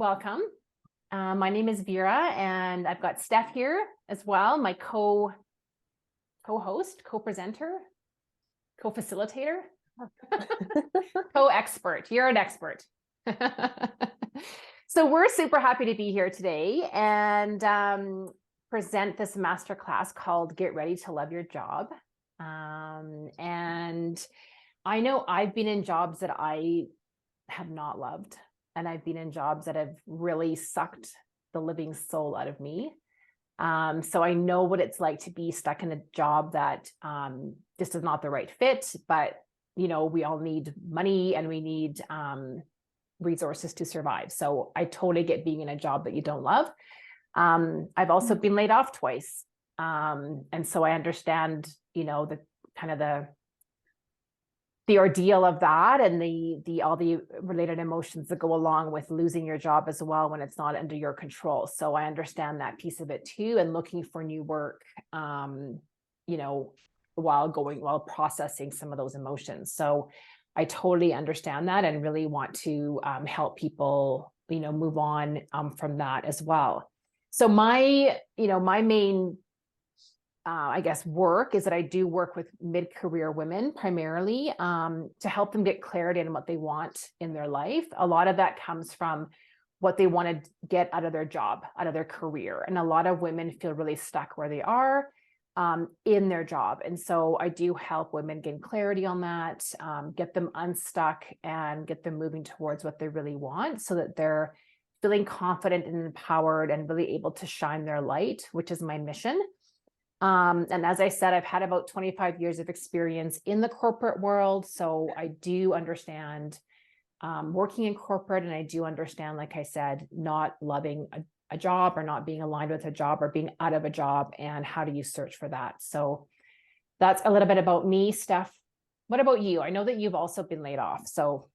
welcome. My name is Vera, and I've got Steph here as well, my co-host, co-presenter, co-facilitator, co-expert. You're an expert. So we're super happy to be here today and present this masterclass called Get Ready to Love Your Job. And I know I've been in jobs that I have not loved, and I've been in jobs that have really sucked the living soul out of me. So I know what it's like to be stuck in a job that just is not the right fit, but you know, we all need money and we need resources to survive. So I totally get being in a job that you don't love. I've also been laid off twice. And so I understand, you know, the kind of the ordeal of that and all the related emotions that go along with losing your job as well when it's not under your control. So I understand that piece of it too, and looking for new work, you know, while processing some of those emotions. So I totally understand that and really want to help people, you know, move on from that as well. So my main I guess work is that I do work with mid-career women primarily to help them get clarity on what they want in their life. A lot of that comes from what they want to get out of their job, out of their career. And a lot of women feel really stuck where they are in their job. And so I do help women gain clarity on that, get them unstuck and get them moving towards what they really want so that they're feeling confident and empowered and really able to shine their light, which is my mission. And as I said, I've had about 25 years of experience in the corporate world. So I do understand working in corporate, and I do understand, like I said, not loving a job or not being aligned with a job or being out of a job, and how do you search for that? So that's a little bit about me. Steph, what about you? I know that you've also been laid off. So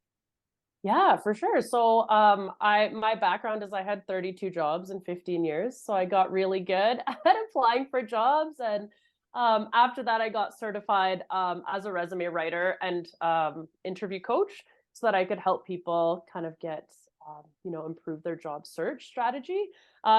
yeah, for sure. So my background is I had 32 jobs in 15 years. So I got really good at applying for jobs. And after that, I got certified as a resume writer and interview coach so that I could help people kind of get, improve their job search strategy.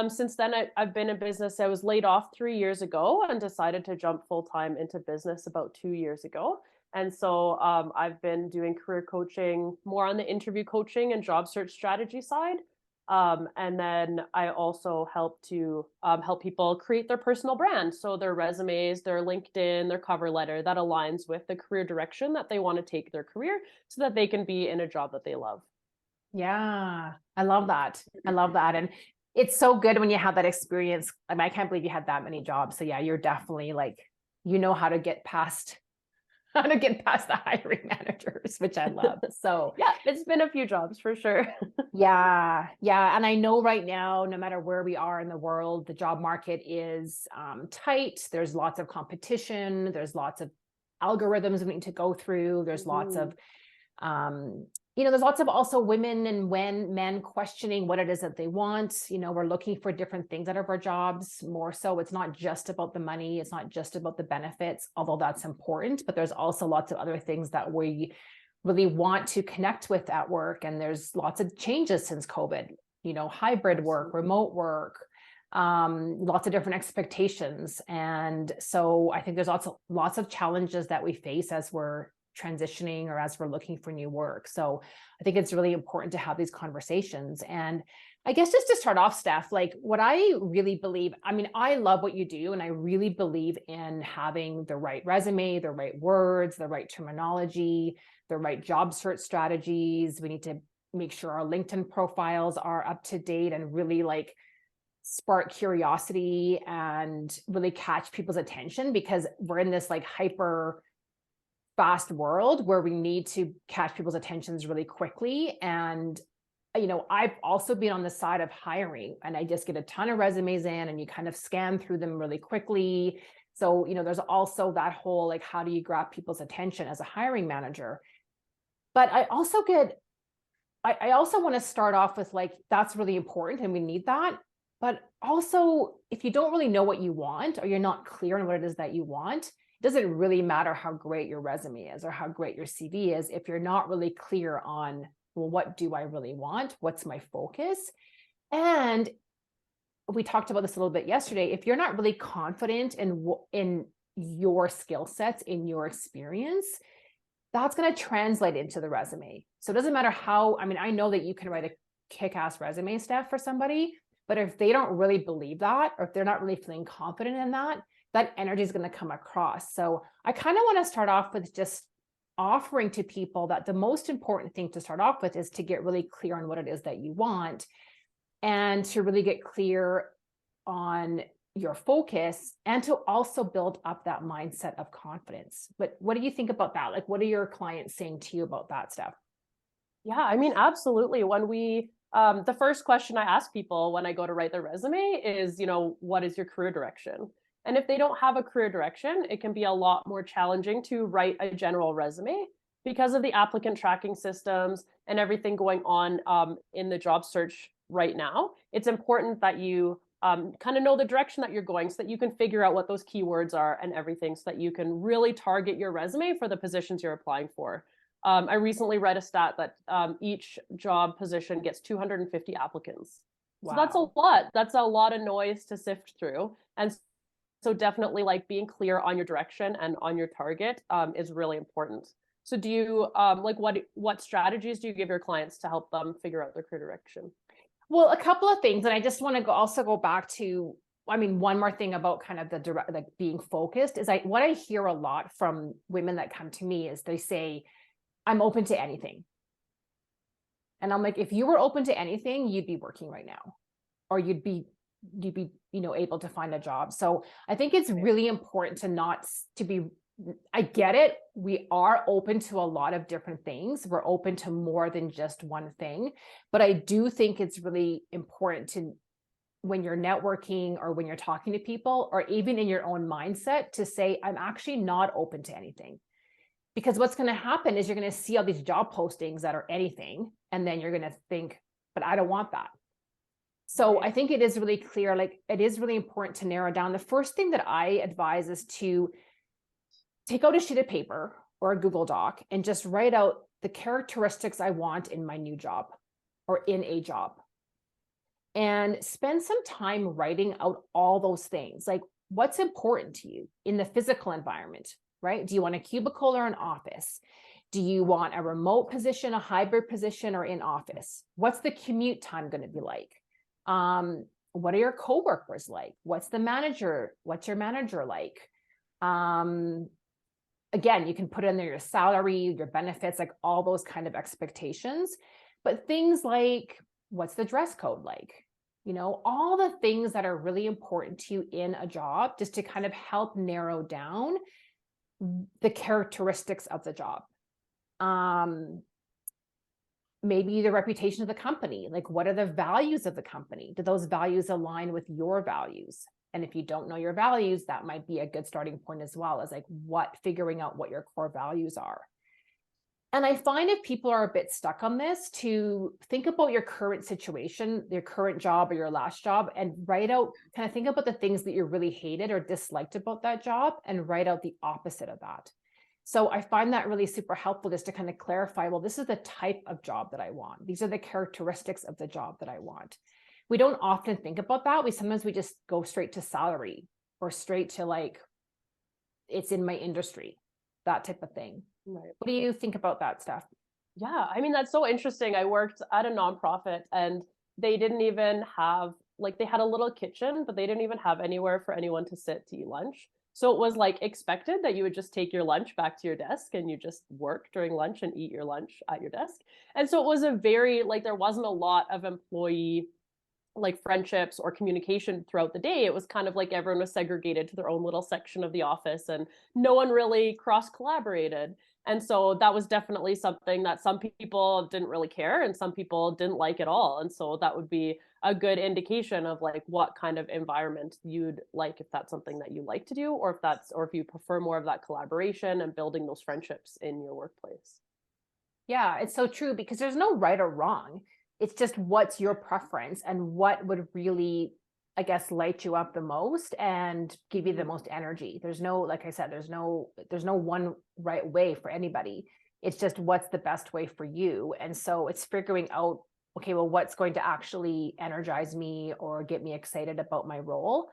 Since then, I've been in business. I was laid off 3 years ago and decided to jump full time into business about 2 years ago. And so I've been doing career coaching more on the interview coaching and job search strategy side. And then I also help people create their personal brand. So their resumes, their LinkedIn, their cover letter that aligns with the career direction that they want to take their career so that they can be in a job that they love. yeah, I love that. I love that. And it's so good when you have that experience. I mean, I can't believe you had that many jobs. So yeah, you're definitely like, you know how to get past the hiring managers, which I love. So yeah, it's been a few jobs for sure. yeah. And I know right now, no matter where we are in the world, the job market is tight. There's lots of competition. There's lots of algorithms we need to go through. There's lots of there's lots of also women and men questioning what it is that they want. You know, we're looking for different things out of our jobs more so. It's not just about the money. It's not just about the benefits, although that's important, but there's also lots of other things that we really want to connect with at work. And there's lots of changes since COVID, you know, hybrid work, remote work, lots of different expectations. And so I think there's lots of challenges that we face as we're transitioning or as we're looking for new work. So I think it's really important to have these conversations. And I guess just to start off, Steph, like what I really believe, I mean, I love what you do, and I really believe in having the right resume, the right words, the right terminology, the right job search strategies. We need to make sure our LinkedIn profiles are up to date and really like spark curiosity and really catch people's attention, because we're in this like hyper fast world where we need to catch people's attentions really quickly. And, you know, I've also been on the side of hiring, and I just get a ton of resumes in and you kind of scan through them really quickly. So, you know, there's also that whole, like, how do you grab people's attention as a hiring manager? But I also want to start off with like, that's really important and we need that. But also, if you don't really know what you want, or you're not clear on what it is that you want, it doesn't really matter how great your resume is or how great your CV is if you're not really clear on, well, what do I really want? What's my focus? And we talked about this a little bit yesterday. If you're not really confident in your skill sets, in your experience, that's going to translate into the resume. So it doesn't matter how, I mean, I know that you can write a kick-ass resume, Steph, for somebody, but if they don't really believe that, or if they're not really feeling confident in that, that energy is going to come across. So I kind of want to start off with just offering to people that the most important thing to start off with is to get really clear on what it is that you want, and to really get clear on your focus, and to also build up that mindset of confidence. But what do you think about that? Like, what are your clients saying to you about that stuff? Yeah, I mean, absolutely. When we, the first question I ask people when I go to write their resume is, what is your career direction? And if they don't have a career direction, it can be a lot more challenging to write a general resume because of the applicant tracking systems and everything going on in the job search right now. It's important that you kind of know the direction that you're going so that you can figure out what those keywords are and everything so that you can really target your resume for the positions you're applying for. I recently read a stat that each job position gets 250 applicants. Wow. So that's a lot. That's a lot of noise to sift through. And so definitely like being clear on your direction and on your target is really important. So do you like what strategies do you give your clients to help them figure out their career direction? Well, a couple of things. And I just want to also go back to, I mean, one more thing about kind of the direct, like being focused is what I hear a lot from women that come to me is they say, I'm open to anything. And I'm like, if you were open to anything, you'd be working right now, or you'd be, able to find a job. So I think it's really important to be, I get it. We are open to a lot of different things. We're open to more than just one thing, but I do think it's really important to, when you're networking or when you're talking to people, or even in your own mindset, to say, I'm actually not open to anything. Because what's going to happen is you're going to see all these job postings that are anything, and then you're going to think, but I don't want that. So I think it is really clear, like it is really important to narrow down. The first thing that I advise is to take out a sheet of paper or a Google Doc and just write out the characteristics I want in my new job or in a job. And spend some time writing out all those things. Like, what's important to you in the physical environment, right? Do you want a cubicle or an office? Do you want a remote position, a hybrid position, or in office? What's the commute time going to be like? What are your coworkers like? What's your manager like? Again, you can put in there your salary, your benefits, like all those kind of expectations. But things like, what's the dress code like? All the things that are really important to you in a job, just to kind of help narrow down the characteristics of the job. Maybe the reputation of the company, like what are the values of the company? Do those values align with your values? And if you don't know your values, that might be a good starting point as well, as like figuring out what your core values are. And I find if people are a bit stuck on this, to think about your current situation, your current job or your last job, and write out, kind of think about the things that you really hated or disliked about that job, and write out the opposite of that. So I find that really super helpful, just to kind of clarify, well, this is the type of job that I want. These are the characteristics of the job that I want. We don't often think about that. Sometimes we just go straight to salary, or straight to like, it's in my industry, that type of thing. Right. What do you think about that stuff? Yeah, I mean, that's so interesting. I worked at a nonprofit, and they didn't even have, like, they had a little kitchen, but they didn't even have anywhere for anyone to sit to eat lunch. So it was like expected that you would just take your lunch back to your desk and you just work during lunch and eat your lunch at your desk. And so it was a very, like, there wasn't a lot of employee like friendships or communication throughout the day. It was kind of like everyone was segregated to their own little section of the office, and no one really cross collaborated. And so that was definitely something that some people didn't really care and some people didn't like at all. And so that would be a good indication of like what kind of environment you'd like, if that's something that you like to do, or if you prefer more of that collaboration and building those friendships in your workplace. Yeah, it's so true, because there's no right or wrong. It's just what's your preference and what would really, I guess, light you up the most and give you the most energy. There's no, like I said, there's no one right way for anybody. It's just what's the best way for you. And so it's figuring out okay, well, what's going to actually energize me or get me excited about my role?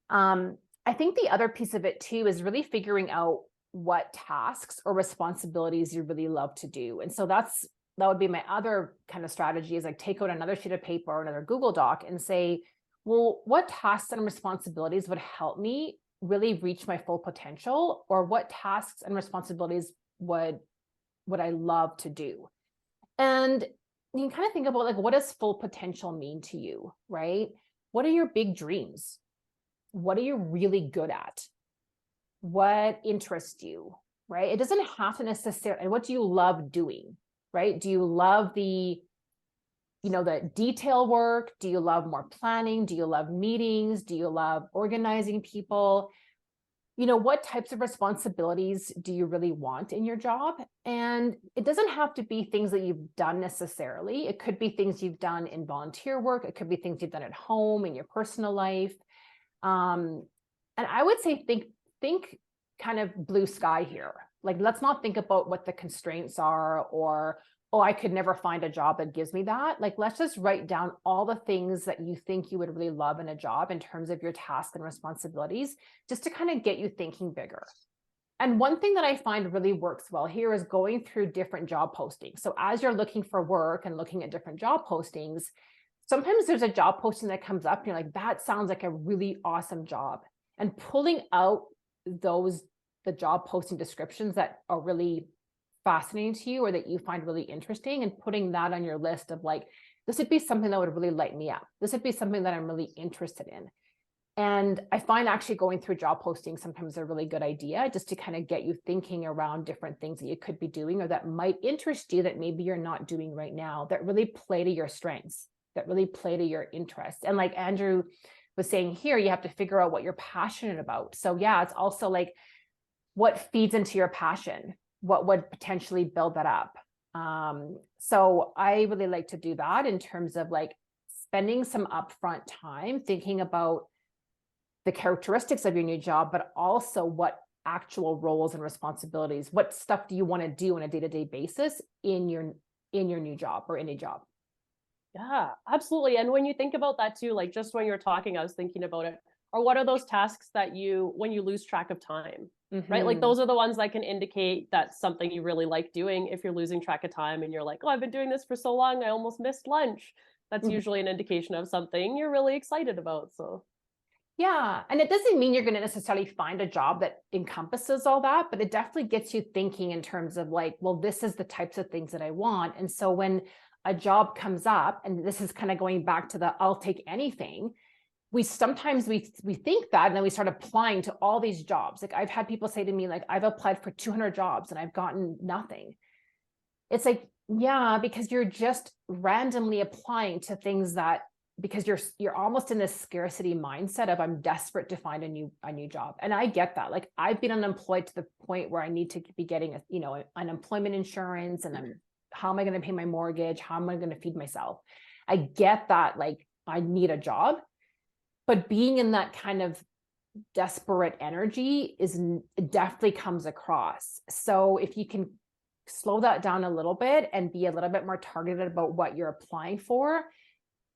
I think the other piece of it too is really figuring out what tasks or responsibilities you really love to do. And so that would be my other kind of strategy, is like take out another sheet of paper or another Google Doc and say, well, what tasks and responsibilities would help me really reach my full potential, or what tasks and responsibilities would I love to do? And you can kind of think about, like, what does full potential mean to you, right? What are your big dreams? What are you really good at? What interests you, right? It doesn't have to necessarily, and what do you love doing, right? Do you love the detail work? Do you love more planning? Do you love meetings? Do you love organizing people? What types of responsibilities do you really want in your job? And it doesn't have to be things that you've done necessarily. It could be things you've done in volunteer work. It could be things you've done at home in your personal life. And I would say think kind of blue sky here. Like, let's not think about what the constraints are, or, oh, I could never find a job that gives me that. Like, let's just write down all the things that you think you would really love in a job in terms of your tasks and responsibilities, just to kind of get you thinking bigger. And one thing that I find really works well here is going through different job postings. So as you're looking for work and looking at different job postings, sometimes there's a job posting that comes up and you're like, that sounds like a really awesome job. And pulling out the job posting descriptions that are really fascinating to you or that you find really interesting, and putting that on your list of, like, this would be something that would really light me up. This would be something that I'm really interested in. And I find actually going through job postings sometimes a really good idea, just to kind of get you thinking around different things that you could be doing or that might interest you that maybe you're not doing right now, that really play to your strengths, that really play to your interests. And like Andrew was saying here, you have to figure out what you're passionate about. So yeah, it's also like, what feeds into your passion? What would potentially build that up? So I really like to do that in terms of like spending some upfront time thinking about the characteristics of your new job, but also what actual roles and responsibilities, what stuff do you want to do on a day-to-day basis in your new job or any job. Yeah, absolutely. And when you think about that too, like just when you're talking, I was thinking about it. Or what are those tasks that when you lose track of time, right? Like those are the ones that can indicate that's something you really like doing. If you're losing track of time and you're like, oh, I've been doing this for so long, I almost missed lunch. That's usually an indication of something you're really excited about. So yeah. And it doesn't mean you're going to necessarily find a job that encompasses all that, but it definitely gets you thinking in terms of like, well, this is the types of things that I want. And so when a job comes up, and this is kind of going back to the I'll take anything, we sometimes we think that, and then we start applying to all these jobs. Like, I've had people say to me, like, I've applied for 200 jobs and I've gotten nothing. It's like, yeah, because you're just randomly applying to things that, because you're almost in this scarcity mindset of, I'm desperate to find a new job. And I get that. Like, I've been unemployed to the point where I need to be getting unemployment insurance, and how am I going to pay my mortgage? How am I going to feed myself? I get that. Like, I need a job. But being in that kind of desperate energy definitely comes across. So if you can slow that down a little bit and be a little bit more targeted about what you're applying for,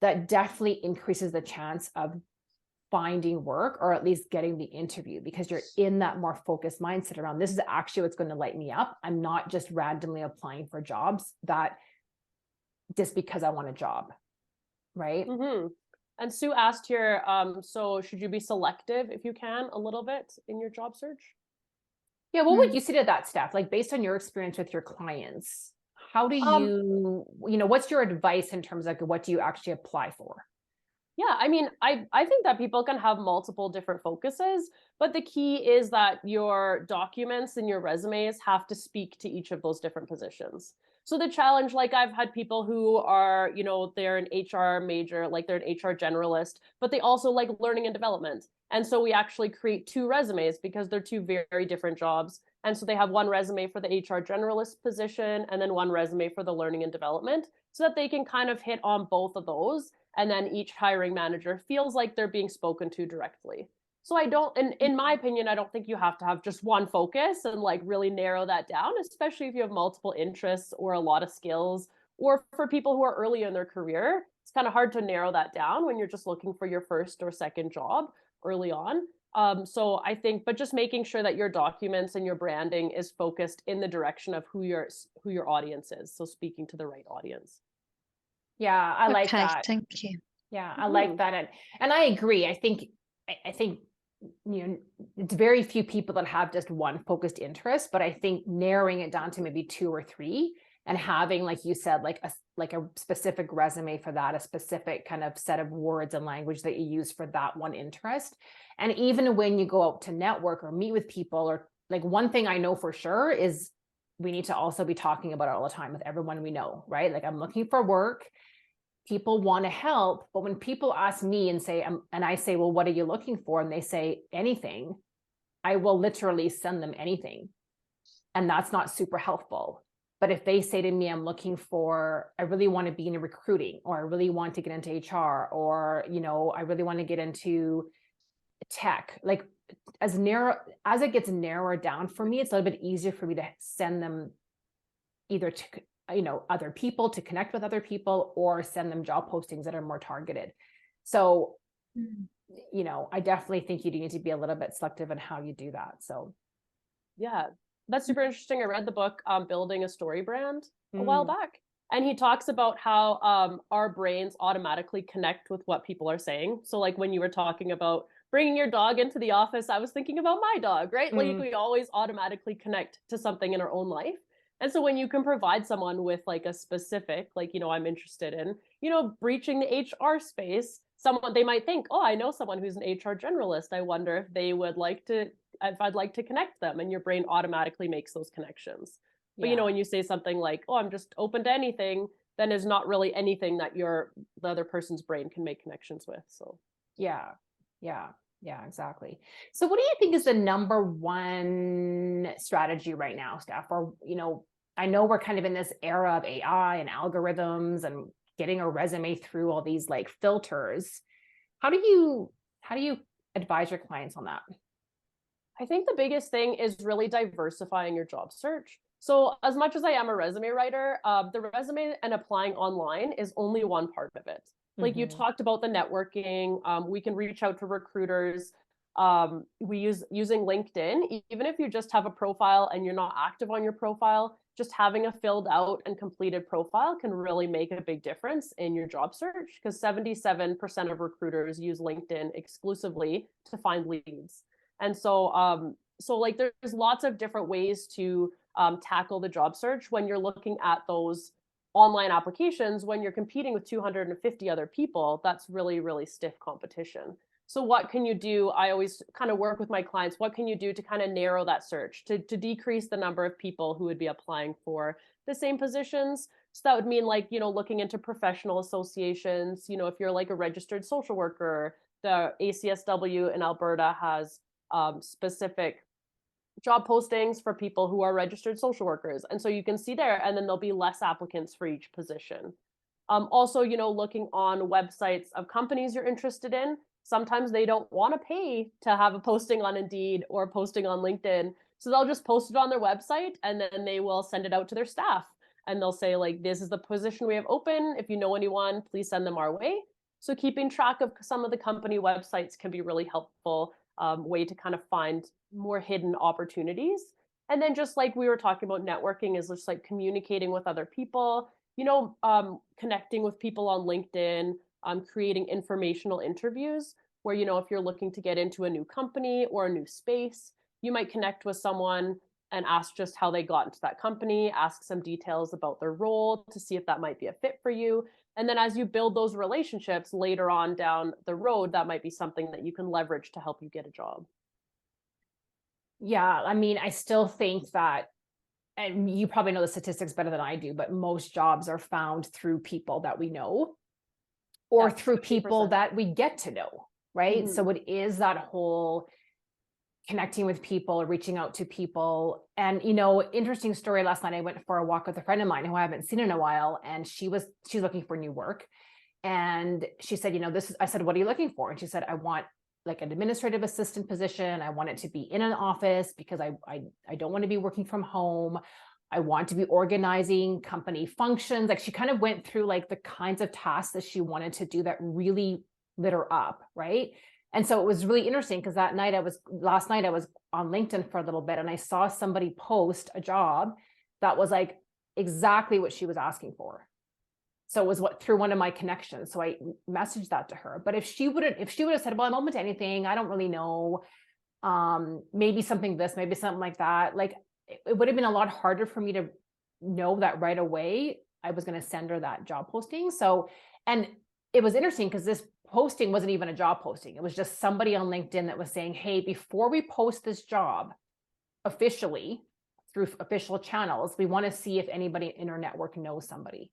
that definitely increases the chance of finding work, or at least getting the interview, because you're in that more focused mindset around, this is actually what's going to light me up. I'm not just randomly applying for jobs that just because I want a job. Right. mm-hmm. And Sue asked here, so should you be selective if you can a little bit in your job search? Yeah, what would you say to that, Steph? Like, based on your experience with your clients, how do you, what's your advice in terms of what do you actually apply for? Yeah, I mean, I think that people can have multiple different focuses, but the key is that your documents and your resumes have to speak to each of those different positions. So the challenge, like I've had people who are, they're an HR major, like they're an HR generalist, but they also like learning and development. And so we actually create two resumes because they're two very different jobs. And so they have one resume for the HR generalist position and then one resume for the learning and development, so that they can kind of hit on both of those. And then each hiring manager feels like they're being spoken to directly. So I don't, in my opinion, I don't think you have to have just one focus and like really narrow that down, especially if you have multiple interests or a lot of skills, Or for people who are early in their career, it's kind of hard to narrow that down when you're just looking for your first or second job early on. So I think, but just making sure that your documents and your branding is focused in the direction of who your audience is. So speaking to the right audience. Yeah, I like Okay, that. thank you. Yeah, I like that. And I agree. I think, it's very few people that have just one focused interest, but I think narrowing it down to maybe 2 or 3 and having, like you said, like a specific resume for that, a specific kind of set of words and language that you use for that one interest. And even when you go out to network or meet with people, or like, one thing I know for sure is we need to also be talking about it all the time with everyone we know, right? Like, I'm looking for work. People want to help, but when people ask me and say, and I say, well, what are you looking for? And they say anything, I will literally send them anything. And that's not super helpful. But if they say to me, I'm looking for, I really want to be in recruiting, or I really want to get into HR, or, I really want to get into tech, like, as it gets narrower down for me, it's a little bit easier for me to send them either to other people, to connect with other people, or send them job postings that are more targeted. So, I definitely think you do need to be a little bit selective in how you do that. So yeah, that's super interesting. I read the book Building a Story Brand a while back, and he talks about how our brains automatically connect with what people are saying. So like when you were talking about bringing your dog into the office, I was thinking about my dog, right? Like we always automatically connect to something in our own life. And so when you can provide someone with like a specific, like, I'm interested in, breaching the HR space, they might think, oh, I know someone who's an HR generalist. I wonder if I'd like to connect them. And your brain automatically makes those connections. But, when you say something like, oh, I'm just open to anything, then is not really anything that the other person's brain can make connections with. So, yeah, exactly. So what do you think is the number one strategy right now, Steph? Or, I know we're kind of in this era of AI and algorithms and getting a resume through all these like filters. How do you advise your clients on that? I think the biggest thing is really diversifying your job search. So as much as I am a resume writer, the resume and applying online is only one part of it. Like you talked about the networking, we can reach out to recruiters. Using LinkedIn, even if you just have a profile and you're not active on your profile, just having a filled out and completed profile can really make a big difference in your job search, because 77% of recruiters use LinkedIn exclusively to find leads. And so, like there's lots of different ways to tackle the job search when you're looking at those online applications. When you're competing with 250 other people, that's really, really stiff competition. So what can you do? I always kind of work with my clients. What can you do to kind of narrow that search, to decrease the number of people who would be applying for the same positions? So that would mean like, looking into professional associations. If you're like a registered social worker, the ACSW in Alberta has specific job postings for people who are registered social workers. And so you can see there, and then there'll be less applicants for each position. Also, looking on websites of companies you're interested in. Sometimes they don't want to pay to have a posting on Indeed or posting on LinkedIn. So they'll just post it on their website, and then they will send it out to their staff. And they'll say, like, this is the position we have open. If you know anyone, please send them our way. So keeping track of some of the company websites can be really helpful way to kind of find more hidden opportunities. And then just like we were talking about, networking is just like communicating with other people, connecting with people on LinkedIn, creating informational interviews where, if you're looking to get into a new company or a new space, you might connect with someone and ask just how they got into that company, ask some details about their role to see if that might be a fit for you. And then as you build those relationships later on down the road, that might be something that you can leverage to help you get a job. Yeah, I mean, I still think that, and you probably know the statistics better than I do, but most jobs are found through people that we know, or through people 50%. That we get to know, right? So it is that whole connecting with people, reaching out to people. And, interesting story, last night I went for a walk with a friend of mine who I haven't seen in a while, and she's looking for new work. And she said, I said, what are you looking for? And she said, I want like an administrative assistant position. I want it to be in an office because I don't want to be working from home. I want to be organizing company functions. Like she kind of went through like the kinds of tasks that she wanted to do that really lit her up, right? And so it was really interesting because last night I was on LinkedIn for a little bit and I saw somebody post a job that was like exactly what she was asking for. So it was through one of my connections. So I messaged that to her. But if she would have said, well, I'm open to anything, I don't really know, maybe something this, maybe something like that, like it would have been a lot harder for me to know that right away I was going to send her that job posting. So, and it was interesting because this posting wasn't even a job posting. It was just somebody on LinkedIn that was saying, hey, before we post this job officially through official channels, we want to see if anybody in our network knows somebody.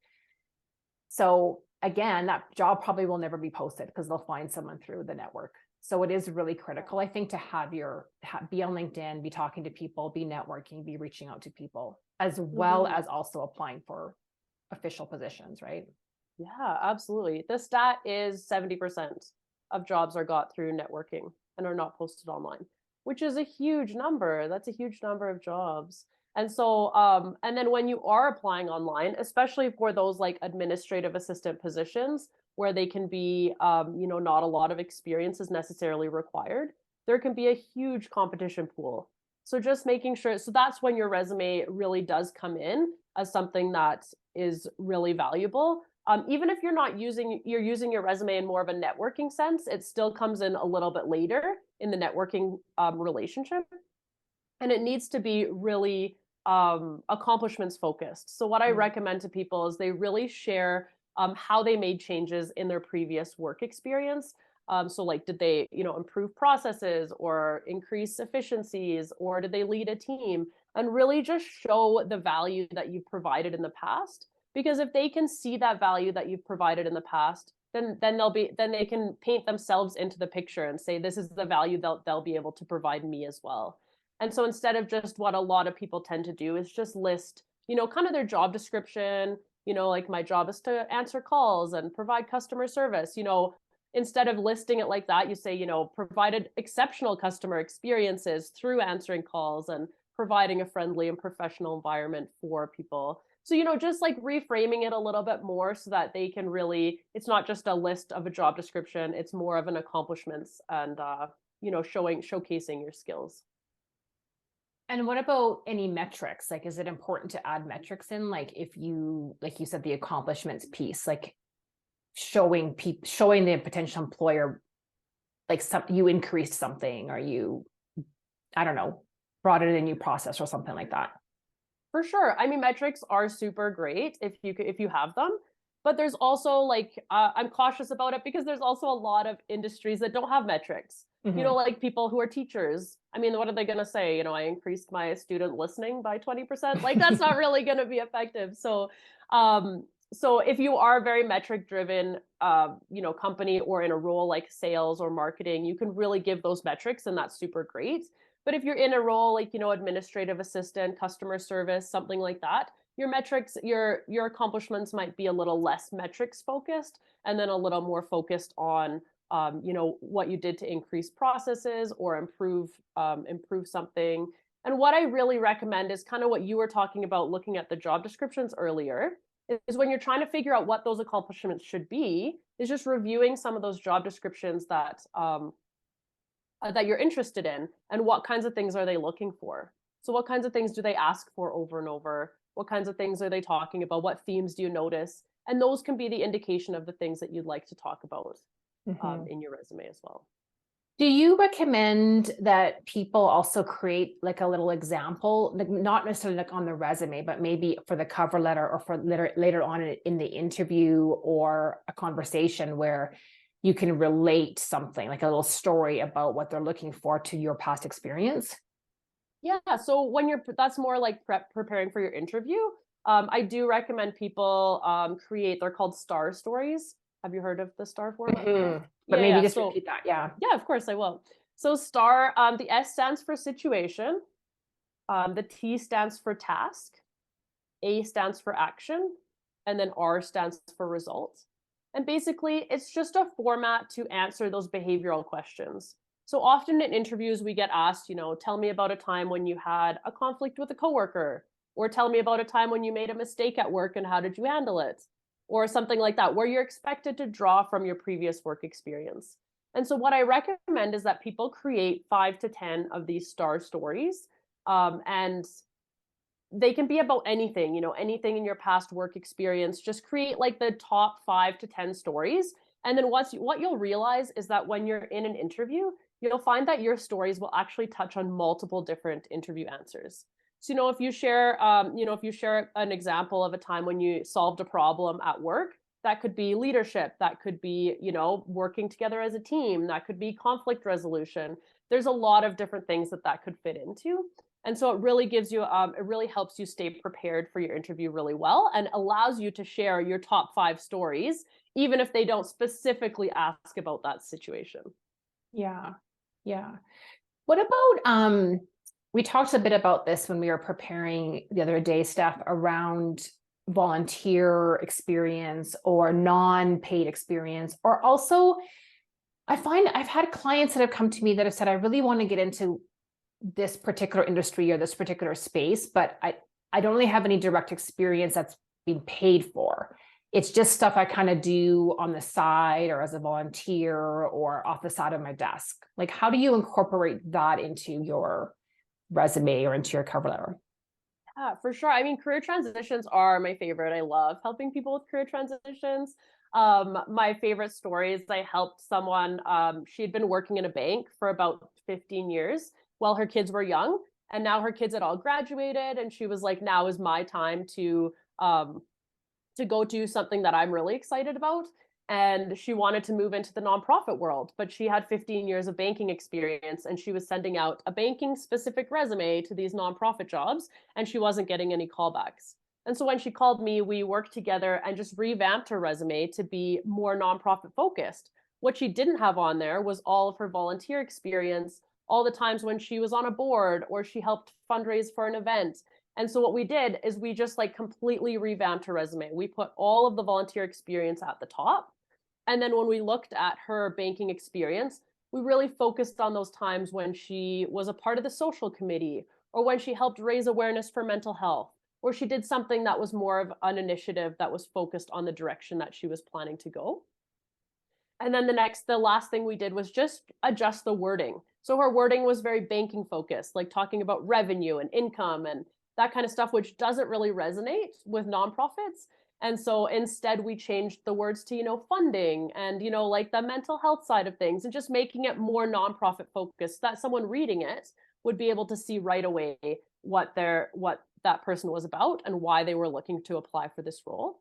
So again, that job probably will never be posted because they'll find someone through the network. So it is really critical, I think, to be on LinkedIn, be talking to people, be networking, be reaching out to people, as well as also applying for official positions, right? Yeah, absolutely. The stat is 70% of jobs are got through networking and are not posted online, which is a huge number. That's a huge number of jobs. And so, and then when you are applying online, especially for those like administrative assistant positions, where they can be, not a lot of experience is necessarily required, there can be a huge competition pool. So just making sure, so that's when your resume really does come in as something that is really valuable. Even if you're using your resume in more of a networking sense, it still comes in a little bit later in the networking relationship. And it needs to be really accomplishments focused. So what I recommend to people is they really share how they made changes in their previous work experience. So like, did they, improve processes or increase efficiencies, or did they lead a team? And really just show the value that you've provided in the past. Because if they can see that value that you've provided in the past, then they can paint themselves into the picture and say, this is the value they'll be able to provide me as well. And so instead of just what a lot of people tend to do is just list, kind of their job description, like my job is to answer calls and provide customer service, instead of listing it like that, you say, provided exceptional customer experiences through answering calls and providing a friendly and professional environment for people. So, just like reframing it a little bit more so that they can really, it's not just a list of a job description, it's more of an accomplishments and, showcasing your skills. And what about any metrics? Like, is it important to add metrics in? Like like you said, the accomplishments piece, like showing the potential employer, like you increased something, or you, I don't know, brought in a new process or something like that. For sure. I mean, metrics are super great if you have them, but there's also like, I'm cautious about it because there's also a lot of industries that don't have metrics. Like people who are teachers. I mean, what are they going to say? I increased my student listening by 20%. Like that's not really going to be effective. So, so if you are a very metric driven, company or in a role like sales or marketing, you can really give those metrics and that's super great. But if you're in a role like, administrative assistant, customer service, something like that, your metrics, your accomplishments might be a little less metrics focused and then a little more focused on what you did to increase processes or improve something. And what I really recommend is kind of what you were talking about looking at the job descriptions earlier, is when you're trying to figure out what those accomplishments should be, is just reviewing some of those job descriptions that you're interested in and what kinds of things are they looking for. So what kinds of things do they ask for over and over? What kinds of things are they talking about? What themes do you notice? And those can be the indication of the things that you'd like to talk about in your resume as well. Do you recommend that people also create like a little example, like not necessarily like on the resume, but maybe for the cover letter or for later on in the interview or a conversation where you can relate something, like a little story about what they're looking for to your past experience? Yeah, so when that's more like preparing for your interview. I do recommend people create, they're called STAR stories. Have you heard of the STAR format? But maybe just repeat that. Yeah. Yeah, of course I will. So STAR, the S stands for situation, the T stands for task, A stands for action, and then R stands for result. And basically, it's just a format to answer those behavioral questions. So often in interviews, we get asked, tell me about a time when you had a conflict with a coworker, Or tell me about a time when you made a mistake at work and how did you handle it? Or something like that, where you're expected to draw from your previous work experience. And so what I recommend is that people create 5 to 10 of these star stories. And they can be about anything, anything in your past work experience. Just create like the top 5 to 10 stories. And then what you'll realize is that when you're in an interview, you'll find that your stories will actually touch on multiple different interview answers. So, if you share, if you share an example of a time when you solved a problem at work, that could be leadership, that could be, working together as a team, that could be conflict resolution. There's a lot of different things that could fit into. And so it really gives you, it really helps you stay prepared for your interview really well and allows you to share your top 5 stories, even if they don't specifically ask about that situation. Yeah. Yeah. What about, we talked a bit about this when we were preparing the other day, Steph, around volunteer experience or non-paid experience, or also I find I've had clients that have come to me that have said, I really want to get into this particular industry or this particular space, but I don't really have any direct experience that's being paid for. It's just stuff I kind of do on the side or as a volunteer or off the side of my desk. Like, how do you incorporate that into your resume or into your cover letter? Yeah, for sure. I mean, career transitions are my favorite. I love helping people with career transitions. My favorite story is I helped someone, she had been working in a bank for about 15 years while her kids were young. And now her kids had all graduated. And she was like, now is my time to go do something that I'm really excited about. And she wanted to move into the nonprofit world, but she had 15 years of banking experience and she was sending out a banking specific resume to these nonprofit jobs and she wasn't getting any callbacks. And so when she called me, we worked together and just revamped her resume to be more nonprofit focused. What she didn't have on there was all of her volunteer experience, all the times when she was on a board or she helped fundraise for an event. And so what we did is we just like completely revamped her resume. We put all of the volunteer experience at the top. And then when we looked at her banking experience, we really focused on those times when she was a part of the social committee or when she helped raise awareness for mental health or she did something that was more of an initiative that was focused on the direction that she was planning to go. And then the last thing we did was just adjust the wording. So her wording was very banking focused, like talking about revenue and income and that kind of stuff, which doesn't really resonate with nonprofits. And so instead we changed the words to, funding and, like the mental health side of things and just making it more nonprofit focused that someone reading it would be able to see right away what that person was about and why they were looking to apply for this role.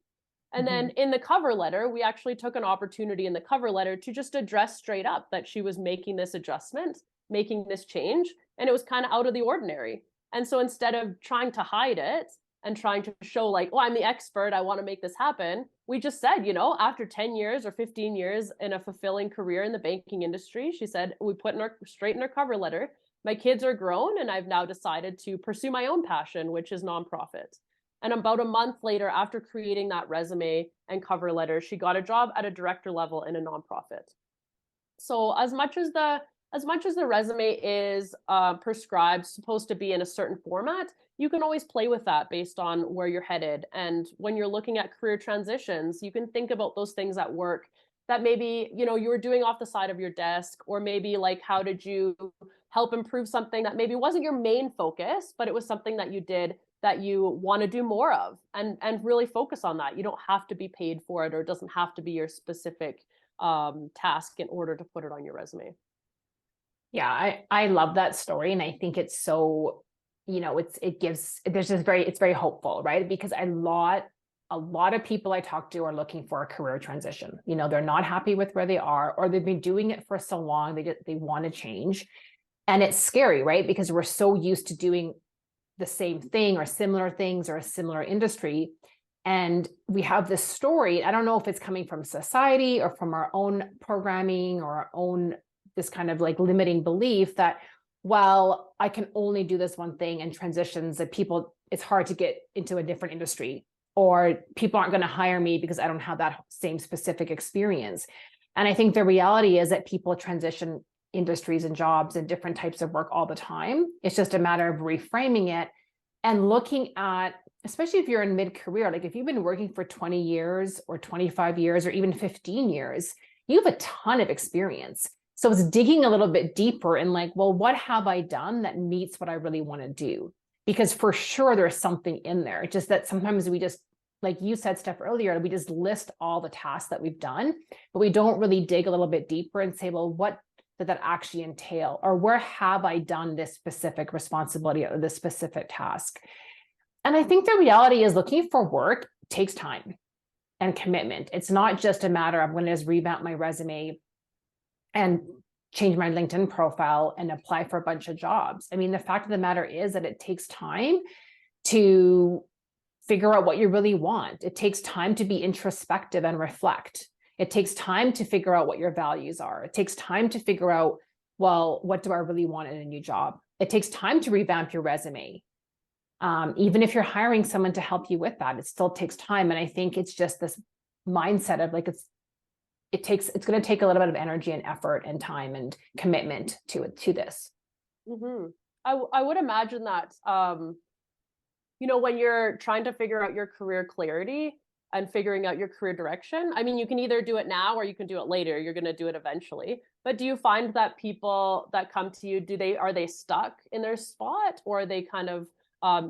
And then in the cover letter, we actually took an opportunity in the cover letter to just address straight up that she was making this adjustment, making this change, and it was kind of out of the ordinary. And so instead of trying to hide it and trying to show like, oh, I'm the expert, I want to make this happen, we just said, after 10 years or 15 years in a fulfilling career in the banking industry, she said, we put straight in our cover letter, my kids are grown and I've now decided to pursue my own passion, which is nonprofit. And about a month later, after creating that resume and cover letter, she got a job at a director level in a nonprofit. So as much as the resume is prescribed, supposed to be in a certain format, you can always play with that based on where you're headed. And when you're looking at career transitions, you can think about those things at work that maybe, you were doing off the side of your desk, or maybe like, how did you help improve something that maybe wasn't your main focus, but it was something that you did that you want to do more of and really focus on that. You don't have to be paid for it, or it doesn't have to be your specific task in order to put it on your resume. Yeah, I love that story. And I think it's so, it's very hopeful, right? Because a lot of people I talk to are looking for a career transition. They're not happy with where they are, or they've been doing it for so long, they want to change. And it's scary, right? Because we're so used to doing the same thing or similar things or a similar industry. And we have this story. I don't know if it's coming from society or from our own programming or our own, this kind of like limiting belief that, well, I can only do this one thing, and transitions that it's hard to get into a different industry, or people aren't going to hire me because I don't have that same specific experience. And I think the reality is that people transition industries and jobs and different types of work all the time. It's just a matter of reframing it and looking at, especially if you're in mid-career, like if you've been working for 20 years or 25 years or even 15 years, you have a ton of experience. So it's digging a little bit deeper and like, well, what have I done that meets what I really want to do? Because for sure there's something in there. It's just that sometimes we just, like you said, Steph, earlier, we just list all the tasks that we've done, but we don't really dig a little bit deeper and say, well, what did that actually entail? Or where have I done this specific responsibility or this specific task? And I think the reality is looking for work takes time and commitment. It's not just a matter of when I just revamp my resume and change my LinkedIn profile and apply for a bunch of jobs. I mean, the fact of the matter is that it takes time to figure out what you really want. It takes time to be introspective and reflect. It takes time to figure out what your values are. It takes time to figure out, well, what do I really want in a new job? It takes time to revamp your resume. Even if you're hiring someone to help you with that, it still takes time. And I think it's just this mindset of like, it's going to take a little bit of energy and effort and time and commitment to this. Mm-hmm. I would imagine that, you know, when you're trying to figure out your career clarity and figuring out your career direction, I mean, you can either do it now or you can do it later. You're going to do it eventually. But do you find that people that come to you, are they stuck in their spot, or are they kind of,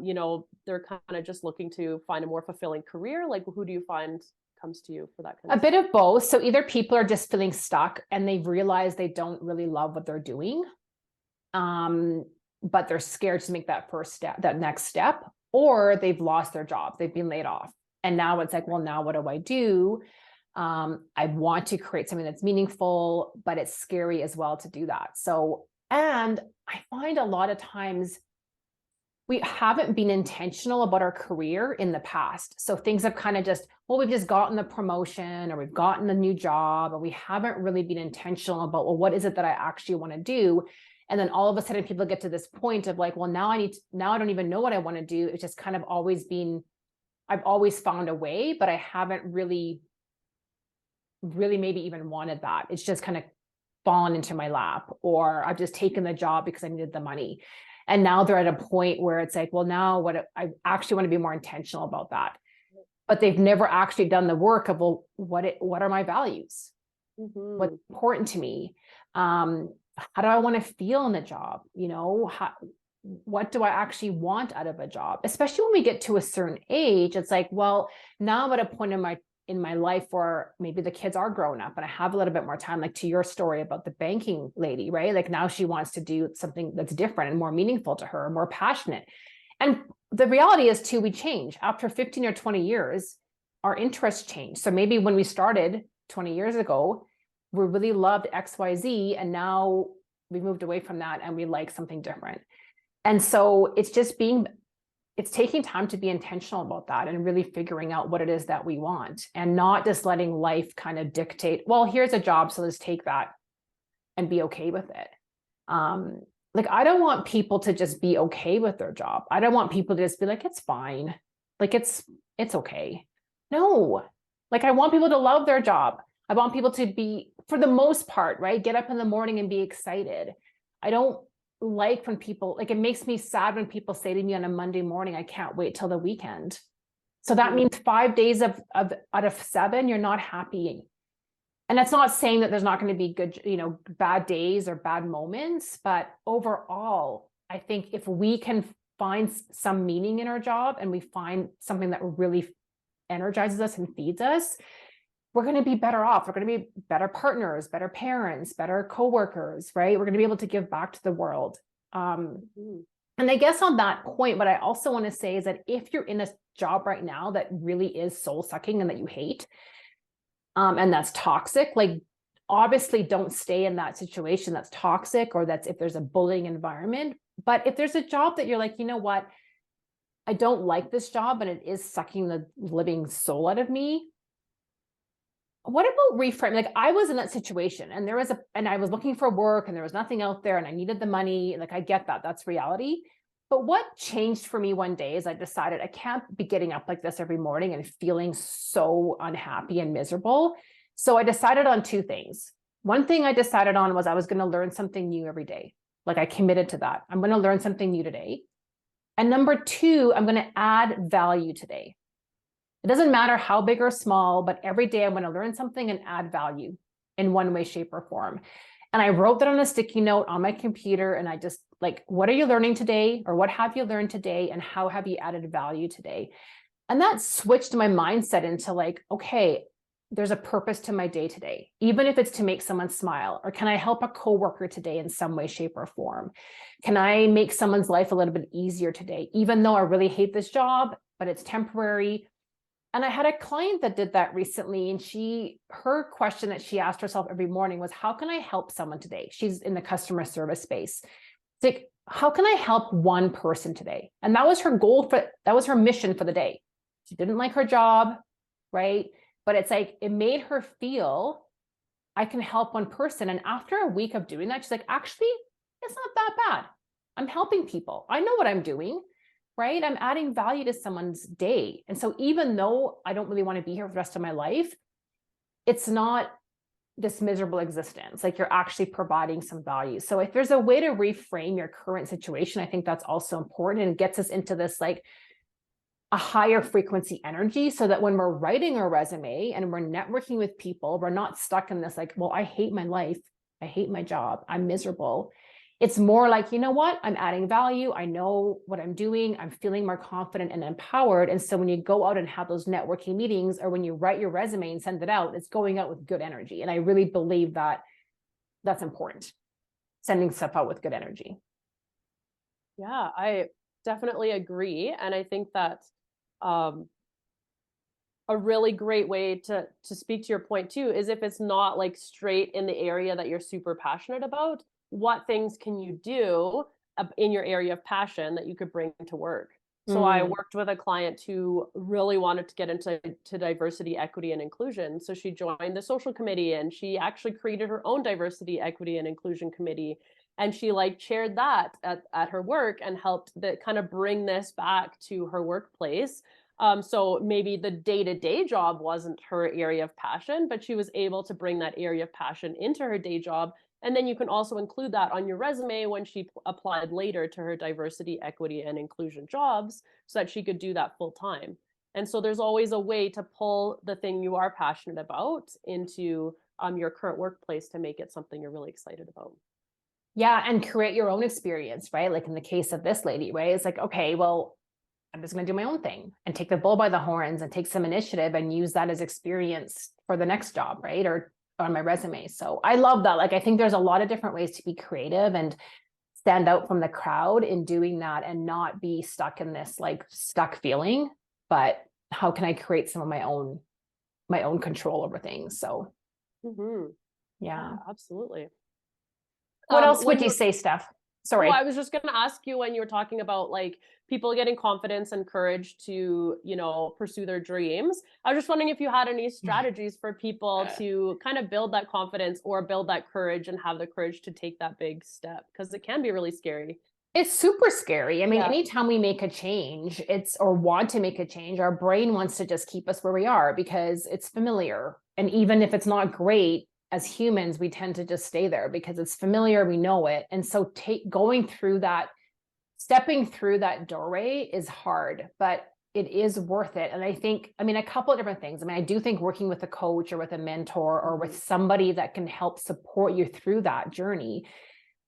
you know, they're kind of just looking to find a more fulfilling career? Like, who do you find comes to you for that kind of bit of both. So either people are just feeling stuck and they've realized they don't really love what they're doing, but they're scared to make that first step, that next step, or they've lost their job, they've been laid off. And now it's like, well, now what do I do? I want to create something that's meaningful, but it's scary as well to do that. So, and I find a lot of times we haven't been intentional about our career in the past. So things have kind of just, well, we've just gotten the promotion or we've gotten the new job, or we haven't really been intentional about, well, what is it that I actually want to do? And then all of a sudden people get to this point of like, well, now I don't even know what I want to do. It's just kind of always been, I've always found a way, but I haven't really maybe even wanted that. It's just kind of fallen into my lap, or I've just taken the job because I needed the money. And now they're at a point where it's like, well, now I actually want to be more intentional about that. But they've never actually done the work of, well, what are my values? Mm-hmm. What's important to me? How do I want to feel in the job? You know, what do I actually want out of a job? Especially when we get to a certain age, it's like, well, now I'm at a point in my life where maybe the kids are grown up and I have a little bit more time, like to your story about the banking lady, right? Like now she wants to do something that's different and more meaningful to her, more passionate. And the reality is too, we change. After 15 or 20 years, our interests change. So maybe when we started 20 years ago, we really loved XYZ, and now we moved away from that and we like something different. And so it's taking time to be intentional about that and really figuring out what it is that we want, and not just letting life kind of dictate, well, here's a job, so let's take that and be okay with it. Like, I don't want people to just be okay with their job. I don't want people to just be like, it's fine. Like, it's okay. No, like, I want people to love their job. I want people to be, for the most part, right, get up in the morning and be excited. I don't like when people, like, it makes me sad when people say to me on a Monday morning, I can't wait till the weekend. So that means 5 days out of 7, you're not happy. And that's not saying that there's not going to be good, you know, bad days or bad moments, but overall, I think if we can find some meaning in our job and we find something that really energizes us and feeds us, we're going to be better off. We're going to be better partners, better parents, better coworkers, right? We're going to be able to give back to the world. And I guess on that point, what I also want to say is that if you're in a job right now that really is soul sucking and that you hate, and that's toxic, like, obviously don't stay in that situation that's toxic, or that's if there's a bullying environment. But if there's a job that you're like, you know what, I don't like this job and it is sucking the living soul out of me, what about reframe? Like, I was in that situation and and I was looking for work and there was nothing out there and I needed the money. Like, I get that, that's reality. But what changed for me one day is I decided I can't be getting up like this every morning and feeling so unhappy and miserable. So I decided on 2 things. One thing I decided on was I was going to learn something new every day. Like, I committed to that. I'm going to learn something new today. And number two, I'm going to add value today. It doesn't matter how big or small, but every day I'm going to learn something and add value in one way, shape, or form. And I wrote that on a sticky note on my computer. And I just like, what are you learning today? Or what have you learned today? And how have you added value today? And that switched my mindset into like, okay, there's a purpose to my day today, even if it's to make someone smile, or can I help a coworker today in some way, shape, or form? Can I make someone's life a little bit easier today, even though I really hate this job, but it's temporary? And I had a client that did that recently, and her question that she asked herself every morning was, how can I help someone today? She's in the customer service space. It's like, how can I help one person today? And that was her goal that was her mission for the day. She didn't like her job, right? But it's like, it made her feel I can help one person. And after a week of doing that, she's like, actually, it's not that bad. I'm helping people. I know what I'm doing, right? I'm adding value to someone's day. And so even though I don't really want to be here for the rest of my life, it's not this miserable existence. Like, you're actually providing some value. So if there's a way to reframe your current situation, I think that's also important, and gets us into this like a higher frequency energy, so that when we're writing our resume and we're networking with people, we're not stuck in this like, well, I hate my life. I hate my job. I'm miserable. It's more like, you know what? I'm adding value. I know what I'm doing. I'm feeling more confident and empowered. And so when you go out and have those networking meetings, or when you write your resume and send it out, it's going out with good energy. And I really believe that that's important. Sending stuff out with good energy. Yeah, I definitely agree. And I think that a really great way to speak to your point too is, if it's not like straight in the area that you're super passionate about, what things can you do in your area of passion that you could bring to work? So I worked with a client who really wanted to get into diversity, equity, and inclusion. So she joined the social committee, and she actually created her own diversity, equity, and inclusion committee. And she like chaired that at her work, and helped that kind of bring this back to her workplace. So maybe the day-to-day job wasn't her area of passion, but she was able to bring that area of passion into her day job. And then you can also include that on your resume when she applied later to her diversity, equity, and inclusion jobs, so that she could do that full time. And so there's always a way to pull the thing you are passionate about into your current workplace to make it something you're really excited about. Yeah, and create your own experience, right? Like in the case of this lady, right? It's like, okay, well, I'm just going to do my own thing and take the bull by the horns and take some initiative and use that as experience for the next job, right? Or on my resume. So I love that. Like, I think there's a lot of different ways to be creative and stand out from the crowd in doing that, and not be stuck in this like stuck feeling, but how can I create some of my own control over things? So yeah, absolutely. What else would you say, Steph? Sorry. Well, I was just going to ask you, when you were talking about like people getting confidence and courage to, pursue their dreams, I was just wondering if you had any strategies for people to kind of build that confidence or build that courage and have the courage to take that big step, because it can be really scary. It's super scary. I mean, anytime we make a change, or want to make a change, our brain wants to just keep us where we are because it's familiar. And even if it's not great, as humans, we tend to just stay there because it's familiar, we know it. And so stepping through that doorway is hard, but it is worth it. And I think, a couple of different things. I do think working with a coach or with a mentor or with somebody that can help support you through that journey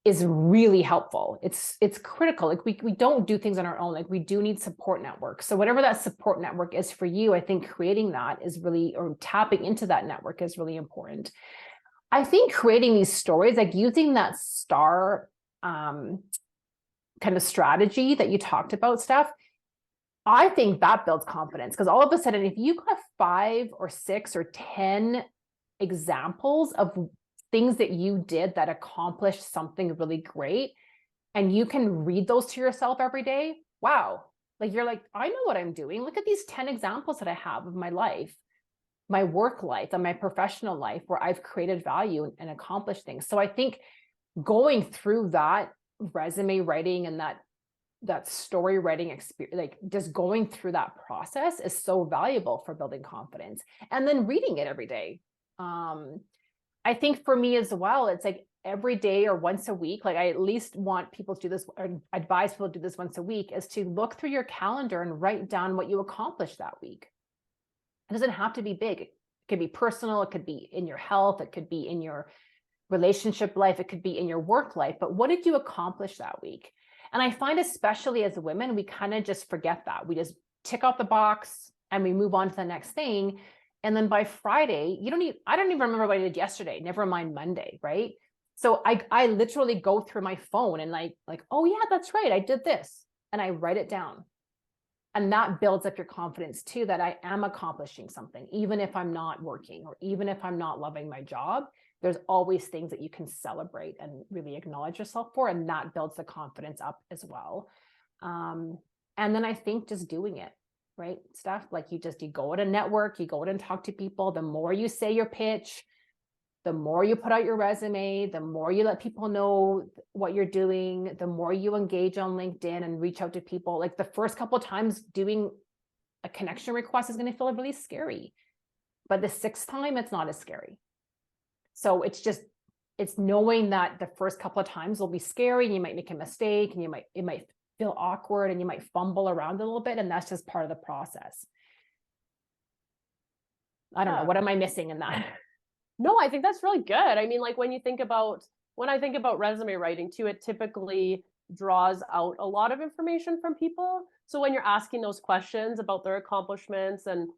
is really helpful. It's critical. Like we don't do things on our own. Like, we do need support networks. So whatever that support network is for you, I think creating that is really, or tapping into that network is really important. I think creating these stories, like using that STAR kind of strategy that you talked about, Steph, I think that builds confidence, because all of a sudden, if you got 5 or 6 or 10 examples of things that you did that accomplished something really great, and you can read those to yourself every day, wow. Like, you're like, I know what I'm doing. Look at these 10 examples that I have of my life, my work life and my professional life, where I've created value and accomplished things. So I think going through that resume writing and that story writing experience, like just going through that process, is so valuable for building confidence. And then reading it every day. I think for me as well, it's like every day or once a week, like I at least want people to do this, or advise people to do this once a week, is to look through your calendar and write down what you accomplished that week. It doesn't have to be big. It could be personal. It could be in your health. It could be in your relationship life. It could be in your work life. But what did you accomplish that week? And I find, especially as women, we kind of just forget that. We just tick out the box and we move on to the next thing. And then by Friday, I don't even remember what I did yesterday, never mind Monday, right? So I literally go through my phone and like, oh yeah, that's right, I did this. And I write it down. And that builds up your confidence too, that I am accomplishing something, even if I'm not working or even if I'm not loving my job. There's always things that you can celebrate and really acknowledge yourself for, and that builds the confidence up as well. And then I think just doing it, right? Stuff like you go out and network, you go out and talk to people. The more you say your pitch, the more you put out your resume, the more you let people know what you're doing, the more you engage on LinkedIn and reach out to people. Like the first couple of times doing a connection request is going to feel really scary, but the sixth time it's not as scary. So it's knowing that the first couple of times will be scary and you might make a mistake and it might feel awkward and you might fumble around a little bit. And that's just part of the process. I don't know. What am I missing in that? No, I think that's really good. I mean, like when I think about resume writing too, it typically draws out a lot of information from people. So when you're asking those questions about their accomplishments and,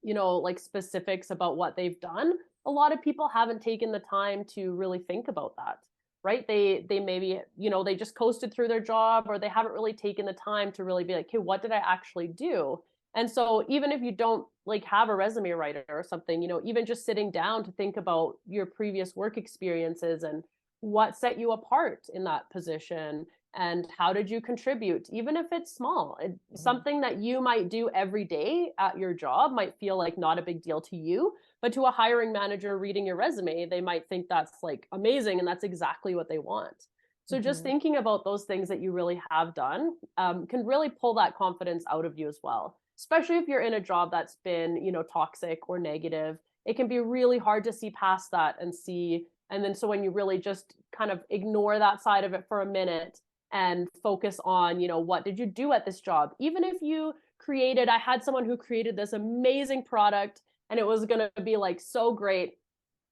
like specifics about what they've done, a lot of people haven't taken the time to really think about that, right? They maybe, they just coasted through their job, or they haven't really taken the time to really be like, hey, what did I actually do? And so even if you don't like have a resume writer or something, even just sitting down to think about your previous work experiences and what set you apart in that position and how did you contribute, even if it's small. Something that you might do every day at your job might feel like not a big deal to you, but to a hiring manager reading your resume, they might think that's like amazing and that's exactly what they want. So just thinking about those things that you really have done can really pull that confidence out of you as well. Especially if you're in a job that's been, toxic or negative, it can be really hard to see past that and see. And then so when you really just kind of ignore that side of it for a minute and focus on, what did you do at this job? Even if I had someone who created this amazing product and it was going to be like so great.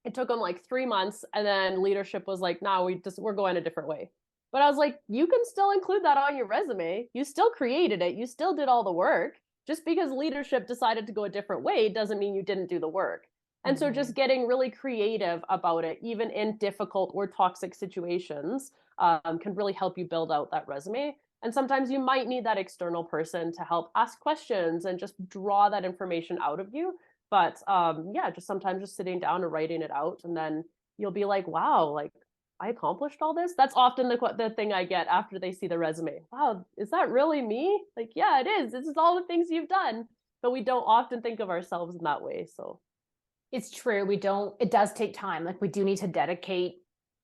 It took them like 3 months and then leadership was like, no, we're going a different way. But I was like, you can still include that on your resume. You still created it. You still did all the work. Just because leadership decided to go a different way doesn't mean you didn't do the work. And so just getting really creative about it, even in difficult or toxic situations, can really help you build out that resume. And sometimes you might need that external person to help ask questions and just draw that information out of you. But just sometimes just sitting down and writing it out, and then you'll be like, wow, like I accomplished all this. That's often the thing I get after they see the resume. Wow, is that really me? Like, yeah, it is. This is all the things you've done. But we don't often think of ourselves in that way. So it's true. It does take time. Like we do need to dedicate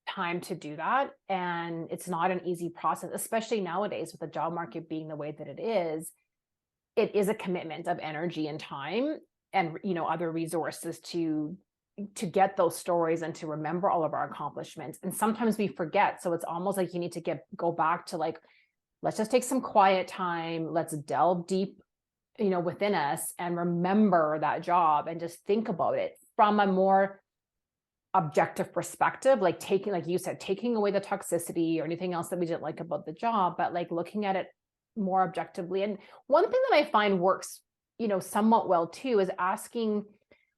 time to do that. And it's not an easy process, especially nowadays with the job market being the way that it is. It is a commitment of energy and time and, other resources to get those stories and to remember all of our accomplishments. And sometimes we forget. So it's almost like you need to go back to like, let's just take some quiet time. Let's delve deep, within us and remember that job and just think about it from a more objective perspective, like you said, taking away the toxicity or anything else that we didn't like about the job, but like looking at it more objectively. And one thing that I find works, somewhat well too, is asking,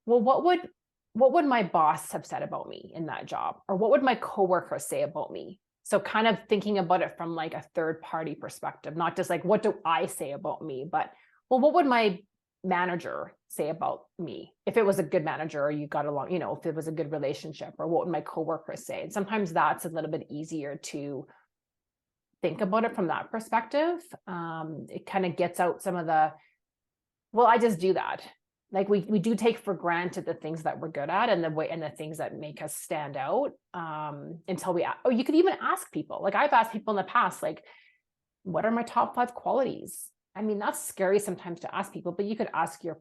well, what would my boss have said about me in that job? Or what would my coworker say about me? So kind of thinking about it from like a third party perspective, not just like, what do I say about me? But, well, what would my manager say about me? If it was a good manager or you got along, if it was a good relationship, or what would my coworkers say? And sometimes that's a little bit easier to think about it from that perspective. It kind of gets out some of the, well, I just do that. Like we do take for granted the things that we're good at and the things that make us stand out until you could even ask people. Like I've asked people in the past, like, what are my top 5 qualities? I mean, that's scary sometimes to ask people, but you could ask your,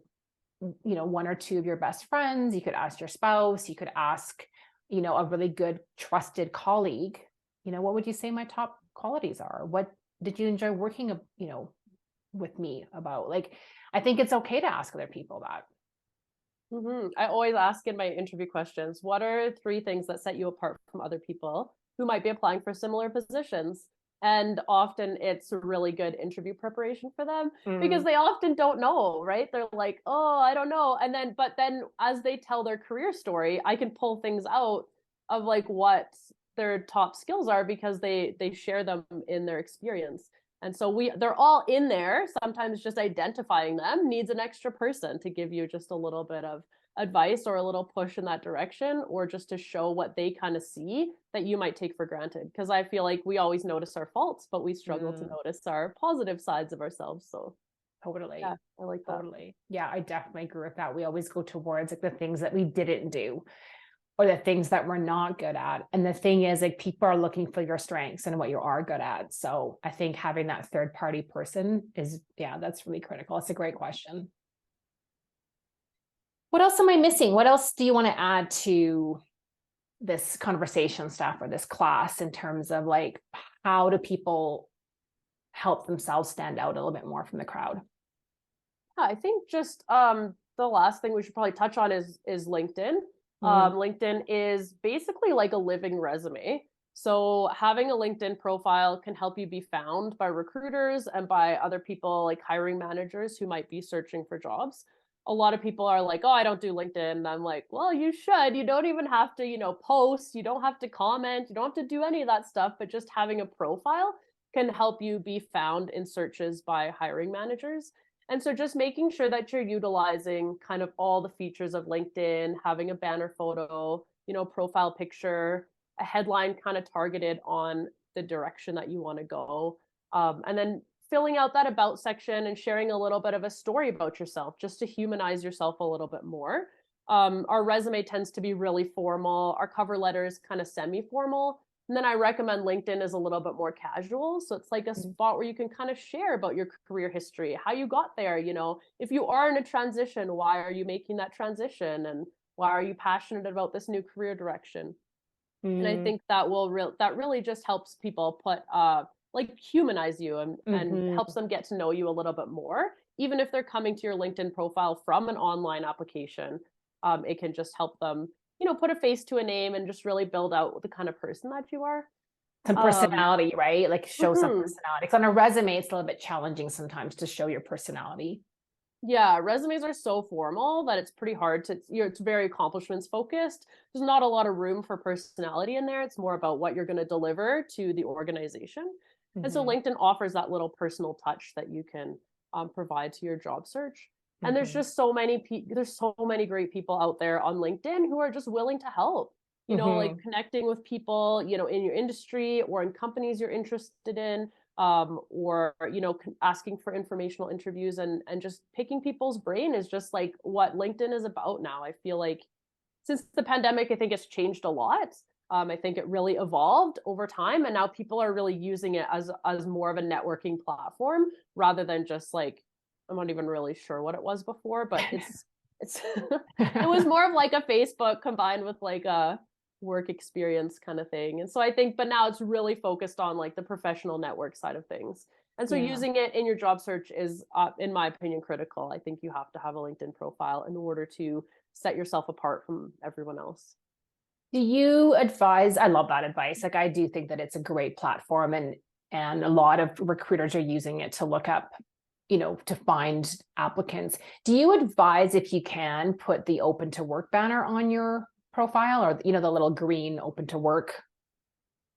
1 or 2 of your best friends. You could ask your spouse. You could ask a really good trusted colleague, what would you say my top qualities are? What did you enjoy working, with me about? Like, I think it's okay to ask other people that. I always ask in my interview questions, what are 3 things that set you apart from other people who might be applying for similar positions? And often it's a really good interview preparation for them because they often don't know, right? They're like, oh, I don't know. But then as they tell their career story, I can pull things out of like what their top skills are because they share them in their experience. And so they're all in there. Sometimes just identifying them needs an extra person to give you just a little bit of advice or a little push in that direction, or just to show what they kind of see that you might take for granted. Because I feel like we always notice our faults, but we struggle to notice our positive sides of ourselves. So totally. yeah, I like that. Totally. Yeah, I definitely agree with that. We always go towards like the things that we didn't do or the things that we're not good at. And the thing is, like, people are looking for your strengths and what you are good at. So I think having that third party person is, that's really critical. It's a great question. What else am I missing? What else do you want to add to this conversation, Steph, or this class in terms of like, how do people help themselves stand out a little bit more from the crowd? Yeah, I think just the last thing we should probably touch on is LinkedIn. LinkedIn is basically like a living resume. So having a LinkedIn profile can help you be found by recruiters and by other people like hiring managers who might be searching for jobs. A lot of people are like, oh, I don't do LinkedIn. And I'm like, well, you should. You don't even have to, post. You don't have to comment. You don't have to do any of that stuff. But just having a profile can help you be found in searches by hiring managers. And so just making sure that you're utilizing kind of all the features of LinkedIn, having a banner photo, profile picture, a headline kind of targeted on the direction that you want to go. And then filling out that about section and sharing a little bit of a story about yourself just to humanize yourself a little bit more. Our resume tends to be really formal. Our cover letter is kind of semi-formal. And then I recommend LinkedIn is a little bit more casual. So it's like a spot where you can kind of share about your career history, how you got there. If you are in a transition, why are you making that transition? And why are you passionate about this new career direction? And I think that that really just helps people put like humanize you and helps them get to know you a little bit more. Even if they're coming to your LinkedIn profile from an online application, it can just help them put a face to a name and just really build out the kind of person that you are. Some personality, right? Like show some personality. Because on a resume, it's a little bit challenging sometimes to show your personality. Yeah, resumes are so formal that it's pretty hard to, it's very accomplishments focused. There's not a lot of room for personality in there. It's more about what you're going to deliver to the organization. And so LinkedIn offers that little personal touch that you can provide to your job search. And there's just so many great people out there on LinkedIn who are just willing to help, like connecting with people, in your industry or in companies you're interested in, or, asking for informational interviews and just picking people's brain is just like what LinkedIn is about now. I feel like since the pandemic, I think it's changed a lot. I think it really evolved over time, and now people are really using it as more of a networking platform rather than just like, I'm not even really sure what it was before, but it's it was more of like a Facebook combined with like a work experience kind of thing. And so I think, but now it's really focused on like the professional network side of things. And so using it in your job search is, in my opinion, critical. I think you have to have a LinkedIn profile in order to set yourself apart from everyone else. Do you advise? I love that advice. Like, I do think that it's a great platform, and a lot of recruiters are using it to look up, to find applicants. Do you advise, if you can, put the open to work banner on your profile, or, the little green open to work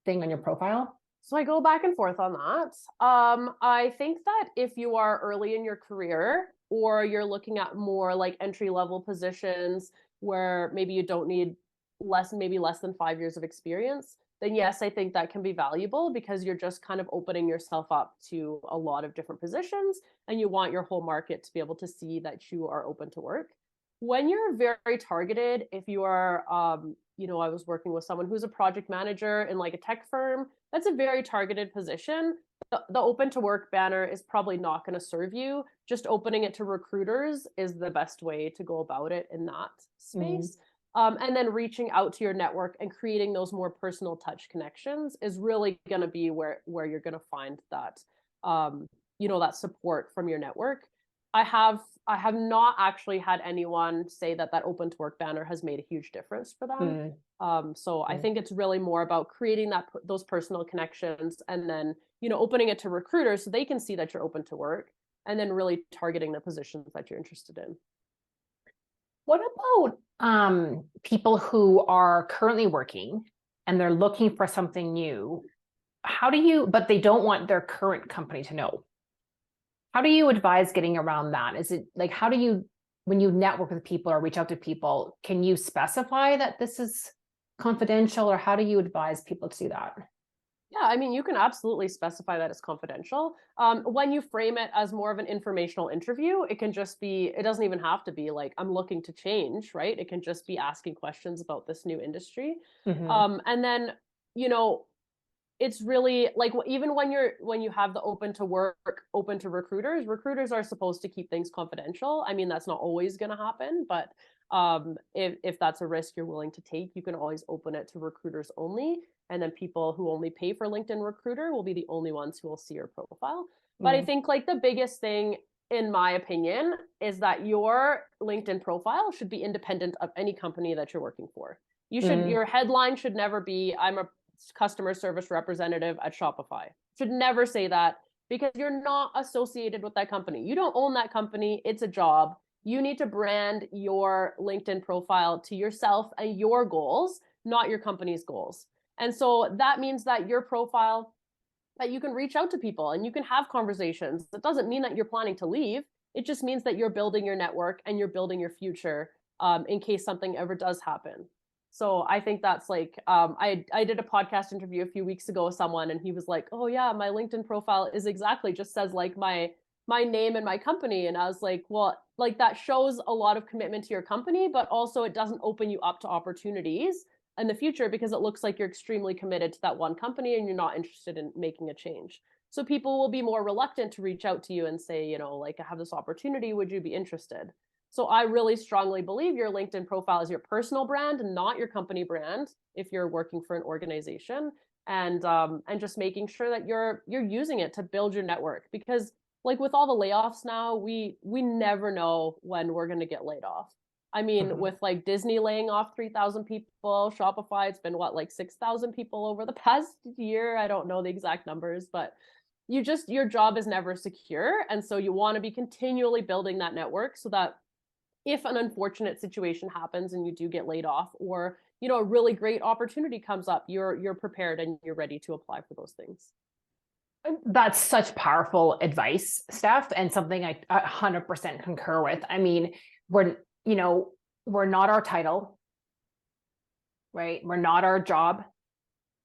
thing on your profile? So I go back and forth on that. I think that if you are early in your career or you're looking at more like entry level positions where maybe you don't need less than 5 years of experience, then yes, I think that can be valuable because you're just kind of opening yourself up to a lot of different positions and you want your whole market to be able to see that you are open to work. When you're very targeted, if you are, I was working with someone who's a project manager in like a tech firm, that's a very targeted position. The open to work banner is probably not going to serve you. Just opening it to recruiters is the best way to go about it in that space. And then reaching out to your network and creating those more personal touch connections is really going to be where you're going to find that, that support from your network. I have not actually had anyone say that open to work banner has made a huge difference for them. So I think it's really more about creating those personal connections, and then, opening it to recruiters so they can see that you're open to work, and then really targeting the positions that you're interested in. What about people who are currently working and they're looking for something new? But they don't want their current company to know. How do you advise getting around that? Is it like, when you network with people or reach out to people, can you specify that this is confidential, or how do you advise people to do that? Yeah, I mean, you can absolutely specify that it's confidential. When you frame it as more of an informational interview, it can just be, it doesn't even have to be like, I'm looking to change, right? It can just be asking questions about this new industry. And then, it's really like, even when you have the open to work, open to recruiters are supposed to keep things confidential. I mean, that's not always going to happen, but if that's a risk you're willing to take, you can always open it to recruiters only, and then people who only pay for LinkedIn Recruiter will be the only ones who will see your profile. But I think, like, the biggest thing, in my opinion, is that your LinkedIn profile should be independent of any company that you're working for. Your headline should never be, I'm a customer service representative at Shopify. Should never say that, because you're not associated with that company. You don't own that company. It's a job. You need to brand your LinkedIn profile to yourself and your goals, not your company's goals. And so that means that your profile, that you can reach out to people and you can have conversations. That doesn't mean that you're planning to leave. It just means that you're building your network and you're building your future, in case something ever does happen. So I think that's like, I did a podcast interview a few weeks ago with someone, and he was like, oh yeah, my LinkedIn profile is exactly, just says like my name and my company. And I was like, well, like, that shows a lot of commitment to your company, but also it doesn't open you up to opportunities in the future, because it looks like you're extremely committed to that one company and you're not interested in making a change. So people will be more reluctant to reach out to you and say, like, I have this opportunity, would you be interested? So I really strongly believe your LinkedIn profile is your personal brand and not your company brand if you're working for an organization, and just making sure that you're using it to build your network, because, like, with all the layoffs now, we never know when we're going to get laid off. I mean, with like Disney laying off 3,000 people, Shopify, it's been what, like 6,000 people over the past year. I don't know the exact numbers, but your job is never secure. And so you want to be continually building that network so that if an unfortunate situation happens and you do get laid off, or, a really great opportunity comes up, you're prepared and you're ready to apply for those things. That's such powerful advice, Steph, and something I 100% concur with. I mean, we're not our title, right? We're not our job.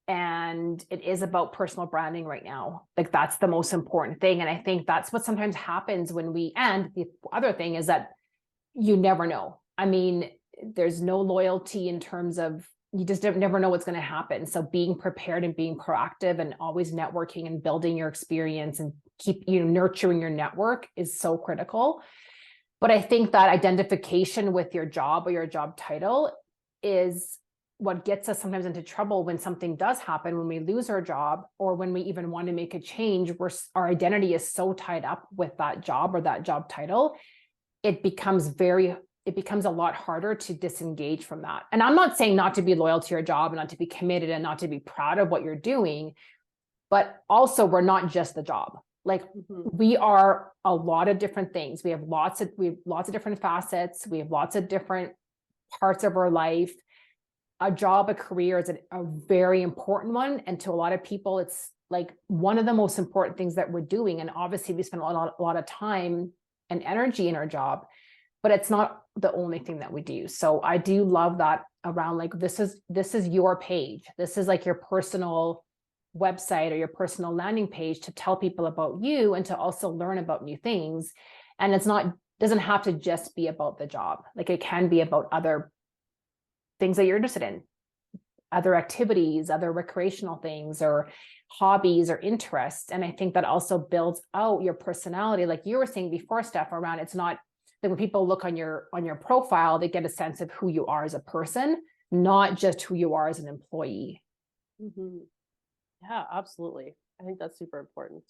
And it is about personal branding right now. Like, that's the most important thing. And I think that's what sometimes happens and the other thing is that you never know. I mean, there's no loyalty in terms of, you just never know what's going to happen. So being prepared and being proactive and always networking and building your experience and keep nurturing your network is so critical. But I think that identification with your job or your job title is what gets us sometimes into trouble when something does happen, when we lose our job, or when we even want to make a change, where our identity is so tied up with that job or that job title, it becomes a lot harder to disengage from that. And I'm not saying not to be loyal to your job and not to be committed and not to be proud of what you're doing, but also we're not just the job. Like, we are a lot of different things. We have lots of different facets. We have lots of different parts of our life. A job, a career is a very important one. And to a lot of people, it's like one of the most important things that we're doing. And obviously we spend a lot of time and energy in our job, but it's not the only thing that we do. So I do love that around, like, this is your page. This is like your personal website or your personal landing page to tell people about you and to also learn about new things. And doesn't have to just be about the job. Like, it can be about other things that you're interested in, other activities, other recreational things, or hobbies or interests. And I think that also builds out your personality. Like you were saying before, Steph, around, it's not that when people look on your profile, they get a sense of who you are as a person, not just who you are as an employee. Mm-hmm. Yeah, absolutely. I think that's super important.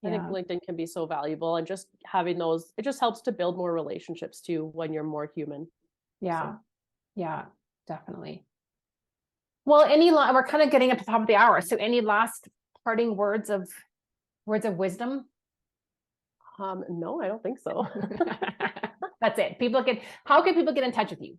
I Yeah. think LinkedIn can be so valuable, and just having those, it just helps to build more relationships too when you're more human. Yeah. So. Yeah, definitely. Well, we're kind of getting at the top of the hour. So any last parting words of wisdom? No, I don't think so. That's it. How can people get in touch with you?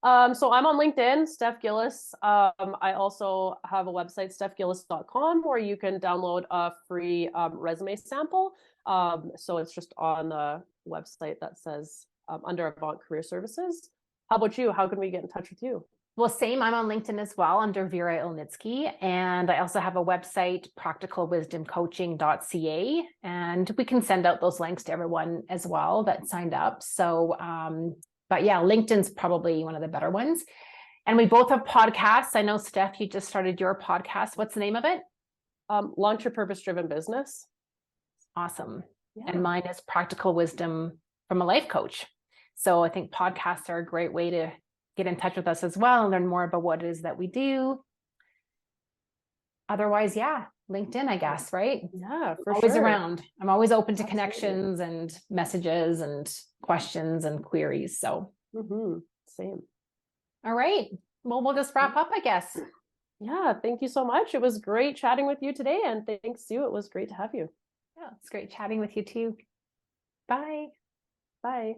So I'm on LinkedIn, Steph Gillis. I also have a website, stephgillis.com, where you can download a free resume sample. So it's just on the website that says under Avant Career Services. How about you? How can we get in touch with you? Well, same. I'm on LinkedIn as well under Vera Ilnitsky. And I also have a website, practicalwisdomcoaching.ca. And we can send out those links to everyone as well that signed up. So, but yeah, LinkedIn's probably one of the better ones. And we both have podcasts. I know, Steph, you just started your podcast. What's the name of it? Launch Your Purpose-Driven Business. Awesome. Yeah. And mine is Practical Wisdom from a Life Coach. So I think podcasts are a great way to get in touch with us as well and learn more about what it is that we do. Otherwise, yeah, LinkedIn, I guess, right? Yeah, for always sure. around. I'm always open to Absolutely. connections and messages and questions and queries. So, same. All right. Well, we'll just wrap up, I guess. Yeah, thank you so much. It was great chatting with you today. And thanks, Sue. It was great to have you. Yeah, it's great chatting with you too. Bye. Bye.